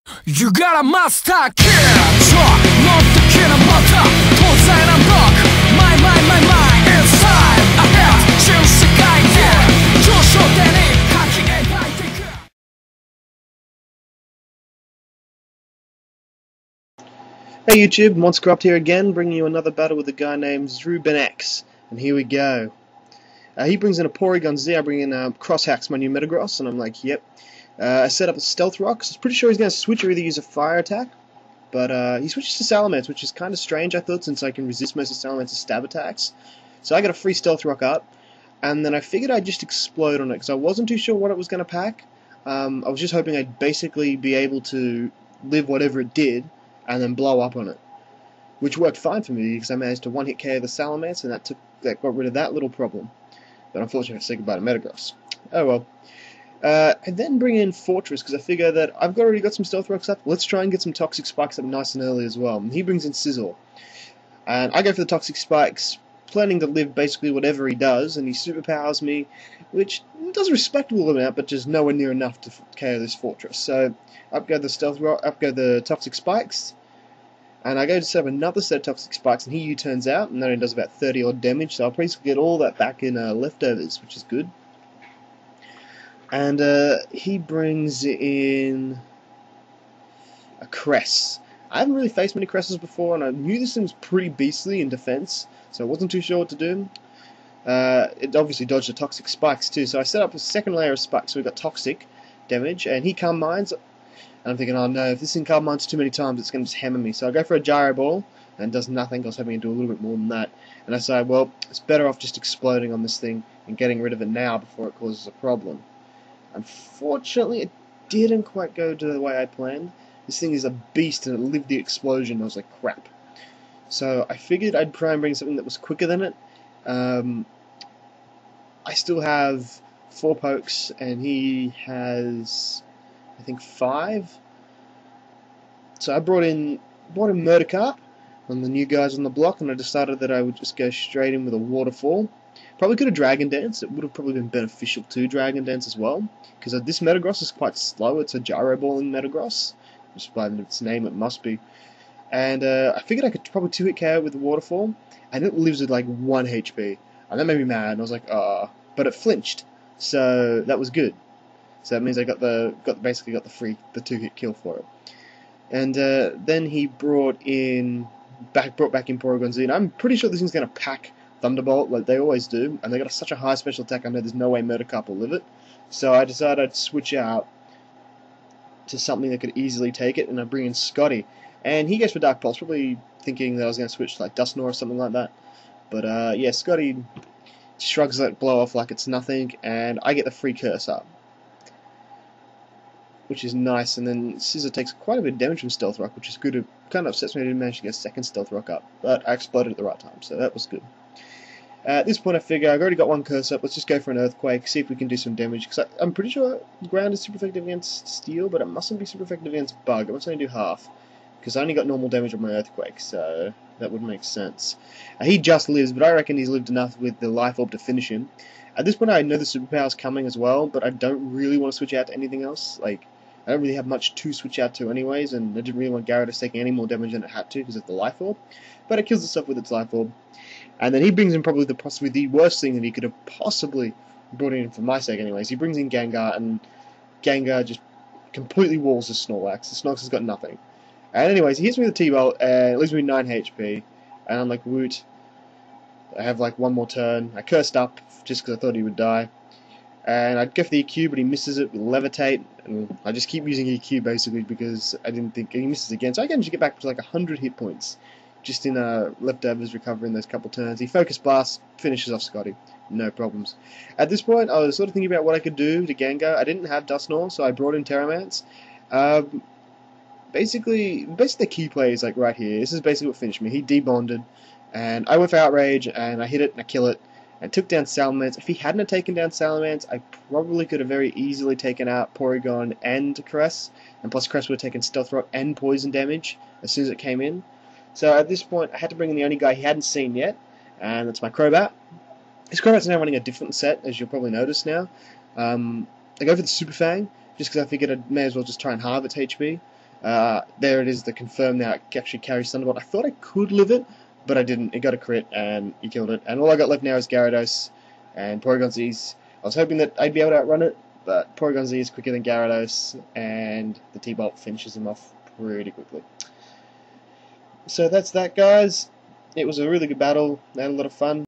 You got a master kid, so not the kid of master. Tozai and rock, my, it's time ahead. Chill Sekai Kid, Josho Deni, Haki e Baiteku. Hey YouTube, Monstercraft here again, bringing you another battle with a guy named Xrubenx, and here we go. He brings in a Porygon Z, I bring in Cross Hacks, my new Metagross, and I'm like, yep. I set up a Stealth Rock, so I was pretty sure he's going to switch or either use a Fire attack, but he switches to Salamence, which is kind of strange, I thought, since I can resist most of Salamance's stab attacks. So I got a free Stealth Rock up, and then I figured I'd just explode on it, because I wasn't too sure what it was going to pack. I was just hoping I'd basically be able to live whatever it did, and then blow up on it, which worked fine for me because I managed to one-hit KO the Salamence, and that got rid of that little problem. But unfortunately, I have to say goodbye to Metagross. Oh well. I then bring in Fortress because I figure that I've already got some Stealth Rocks up. Let's try and get some Toxic Spikes up nice and early as well. And he brings in Sizzle, and I go for the Toxic Spikes, planning to live basically whatever he does, and he superpowers me, which does a respectable amount, but just nowhere near enough to KO this Fortress. So up go the Stealth Rock, up go the Toxic Spikes, and I go to set up another set of Toxic Spikes, and he U-turns out, and that only does about 30 odd damage, so I'll basically get all that back in leftovers, which is good. And he brings in a Cress. I haven't really faced many Cresses before, and I knew this thing was pretty beastly in defense, so I wasn't too sure what to do. It obviously dodged the Toxic Spikes too, so I set up a second layer of spikes, so we got Toxic damage, and he Calm Minds, and I'm thinking, oh no, if this thing Calm Minds too many times, it's going to just hammer me. So I go for a Gyro Ball, and it does nothing. I was hoping to do a little bit more than that. And I say, well, it's better off just exploding on this thing and getting rid of it now before it causes a problem. Unfortunately, it didn't quite go to the way I planned. This thing is a beast, and it lived the explosion. I was like, crap. So I figured I'd try and bring something that was quicker than it. I still have 4 pokes, and he has, I think, 5. So I brought in Murdercarp, one of the new guys on the block, and I decided that I would just go straight in with a Waterfall. Probably could have Dragon Dance. It would have probably been beneficial to Dragon Dance as well, because this Metagross is quite slow. It's a Gyro Balling Metagross. Just by its name, it must be. And I figured I could probably 2-hit KO with the Waterfall, and it lives with like 1 HP. And that made me mad, and I was like, ah. But it flinched, so that was good. So that means I basically got the 2-hit kill for it. And then he brought back in Porygon Z, and I'm pretty sure this thing's going to pack Thunderbolt like they always do, and they got such a high special attack, I know there's no way Murdercarp will live it. So I decided I'd switch out to something that could easily take it, and I bring in Scotty. And he goes for Dark Pulse, probably thinking that I was going to switch to like Dusknoir or something like that. But yeah, Scotty shrugs that blow off like it's nothing, and I get the free Curse up, which is nice. And then Scissor takes quite a bit of damage from Stealth Rock, which is good. It kind of upsets me I didn't manage to get a second Stealth Rock up, but I exploded at the right time, so that was good. At this point I figure I've already got 1 curse up, let's just go for an Earthquake, see if we can do some damage, because I'm pretty sure Ground is super effective against Steel, but it mustn't be super effective against Bug. I must only do half, because I only got normal damage on my Earthquake, so that would make sense. He just lives, but I reckon he's lived enough with the Life Orb to finish him. At this point I know the superpower's coming as well, but I don't really want to switch out to anything else. Like, I don't really have much to switch out to anyways, and I didn't really want Gyarados taking any more damage than it had to because of the Life Orb, but it kills itself with its Life Orb. And then he brings in probably possibly the worst thing that he could have possibly brought in for my sake anyways. He brings in Gengar, and Gengar just completely walls the Snorlax. The Snorlax has got nothing. And anyways, he hits me with a T-Bolt, and it leaves me 9 HP. And I'm like, woot. I have like 1 more turn. I cursed up just because I thought he would die. And I'd go for the EQ, but he misses it with Levitate. And I just keep using EQ basically because I didn't think he misses again. So I managed to get back to like 100 hit points. Just in leftovers, recovering those couple turns. He Focus Blast, finishes off Scotty. No problems. At this point, I was sort of thinking about what I could do to Gengar. I didn't have Dusknoir, so I brought in Terramance. Basically the key play is like right here. This is basically what finished me. He debonded, and I went for Outrage, and I hit it, and I kill it, and took down Salamence. If he hadn't have taken down Salamence, I probably could have very easily taken out Porygon and Caress, and plus Caress would have taken Stealth Rock and Poison damage as soon as it came in. So at this point, I had to bring in the only guy he hadn't seen yet, and that's my Crobat. His Crobat's now running a different set, as you'll probably notice now. I go for the Super Fang, just because I figured I may as well just try and halve its HP. There it is, the confirm now. It actually carries Thunderbolt. I thought I could live it, but I didn't. It got a crit, and he killed it. And all I got left now is Gyarados and Porygon Z's. I was hoping that I'd be able to outrun it, but Porygon Z is quicker than Gyarados, and the T-Bolt finishes him off pretty quickly. So that's that, guys. It was a really good battle. I had a lot of fun.